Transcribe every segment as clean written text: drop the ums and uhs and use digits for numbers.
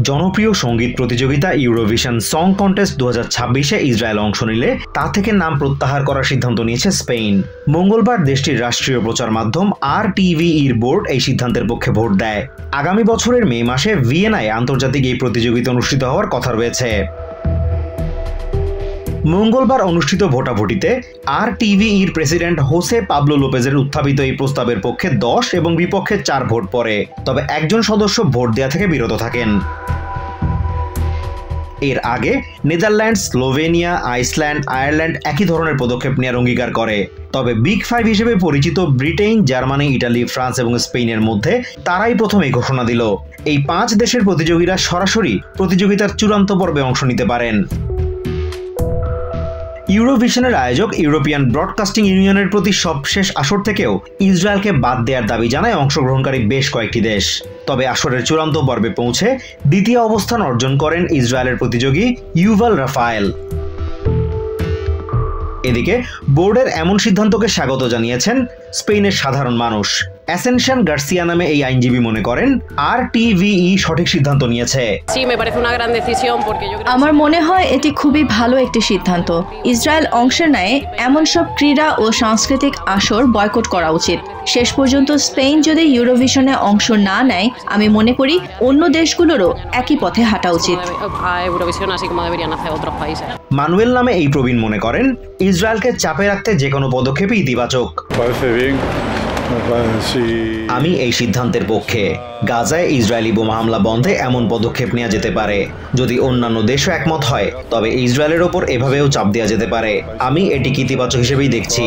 জনপ্রিয় সঙ্গীত প্রতিযোগিতা ইউরোভিশন সং কন্টেস্ট 2026-এ ইসরায়েল অংশ নিলে তা থেকে নাম প্রত্যাহার করার সিদ্ধান্ত নিয়েছে স্পেন। মঙ্গলবার দেশটির রাষ্ট্রীয় প্রচার মাধ্যম RTVEর বোর্ড এই সিদ্ধান্তের পক্ষে ভোট দেয়। আগামী বছরের মে মাসে ভিয়েনায় আন্তর্জাতিক এই প্রতিযোগিতা অনুষ্ঠিত হওয়ার কথা রয়েছে। মঙ্গলবার অনুষ্ঠিত ভোটাভুটিতে RTVEর প্রেসিডেন্ট হোসে পাবলো লোপেজের উত্থাপিত এই প্রস্তাবের পক্ষে 10 এবং বিপক্ষে 4 ভোট পড়ে, তবে একজন সদস্য ভোট দেয়া থেকে বিরত থাকেন। এর আগে নেদারল্যান্ডস, স্লোভেনিয়া, আইসল্যান্ড, আয়ারল্যান্ড একই ধরনের পদক্ষেপ নেওয়ার অঙ্গীকার করে, তবে বিগ ফাইভ হিসেবে পরিচিত ব্রিটেন, জার্মানি, ইটালি, ফ্রান্স এবং স্পেনের মধ্যে তারাই প্রথম এই ঘোষণা দিল। এই 5 দেশের প্রতিযোগীরা সরাসরি প্রতিযোগিতার চূড়ান্ত পর্বে অংশ নিতে পারেন। ইউরোভিশনের আয়োজক ইউরোপিয়ান ব্রডকাস্টিং ইউনিয়নের প্রতি সবশেষ আসর থেকেও ইসরায়েলকে বাদ দেওয়ার দাবি জানায় অংশগ্রহণকারী বেশ কয়েকটি দেশ। তবে আসরের চূড়ান্ত পর্বে পৌঁছে দ্বিতীয় অবস্থান অর্জন করেন ইসরায়েলের প্রতিযোগী ইউভাল রাফায়েল। এদিকে বোর্ডের এমন সিদ্ধান্তকে স্বাগত জানিয়েছেন স্পেনের সাধারণ মানুষ। অ্যাসেনশন গার্সিয়া নামে এই আইনজীবী মনে করেন RTVE সঠিক সিদ্ধান্ত নিয়েছে। আমার মনে হয় এটি খুবই ভালো একটি সিদ্ধান্ত। ইসরায়েল অংশ নেয় এমন সব ক্রীড়া ও সাংস্কৃতিক আসর বয়কট করা উচিত। শেষ পর্যন্ত স্পেন যদি ইউরোভিশনে অংশ না নেয়, আমি মনে করি অন্য দেশগুলোরও একই পথে হাঁটা উচিত। মানুয়েল নামে এই প্রবীণ মনে করেন ইসরায়েলকে চাপে রাখতে যে কোনো পদক্ষেপই ইতিবাচক। আমি এই সিদ্ধান্তের পক্ষে। গাজায় ইসরায়েলি বোমা হামলা বন্ধে এমন পদক্ষেপ নেওয়া যেতে পারে। যদি অন্যান্য দেশও একমত হয়, তবে ইসরায়েলের ওপর এভাবেও চাপ দেওয়া যেতে পারে। আমি এটিকে ইতিবাচক হিসেবেই দেখছি।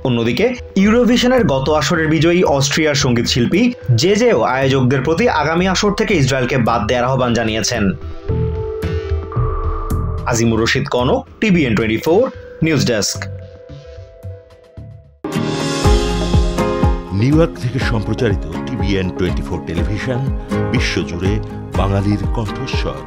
অন্যদিকে ইউরোভিশনের গত আসরের বিজয়ী অস্ট্রিয়ার সঙ্গীত শিল্পী জেজেও আয়োজকদের প্রতি আগামী আসর থেকে ইসরায়েলকে বাদ দেওয়ার আহ্বান জানিয়েছেন। Azimur Rashid Kanak, TVN 24 news desk. New York থেকে সম্প্রচারিত TVN 24 টেলিভিশন বিশ্বজুড়ে বাঙালির কণ্ঠস্বর।